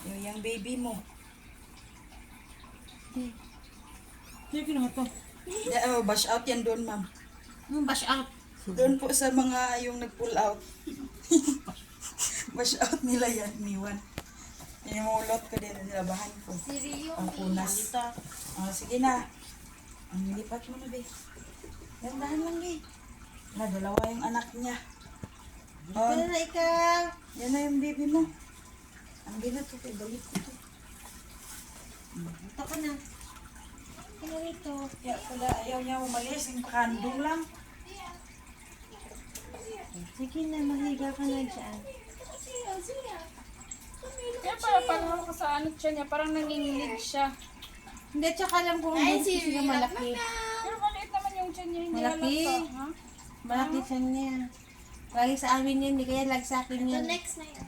Yung baby mo. Sige na ito. Bash out yan doon, ma'am. Yung bash out. Doon po sa mga yung nag-pull out. Bash out nila yan, niwan. Inumulot ko din, nilabahan ko. Ang punas. Sige na. Ang lipat mo na, be. Gandahan lang, be. Dalawa yung anak niya. Ito na ikaw. Yan na yung baby mo. Ang ginat ko, balik ko to. Ito ka na. Ito rito. Kaya pala ayaw niya umalis, yung pakandong lang. Sige na, mahiga ka na dyan. Kaya para parang ako sa ano siya niya, parang nanginginig siya. Hindi, tsaka lang kung hindi sila malaki. Pero maliit naman yung tiyan niya, hindi Malaki. halata. Ha? Malaki siya niya. Lagi sa amin yan, hindi kaya lag sa akin yan. Next na yun.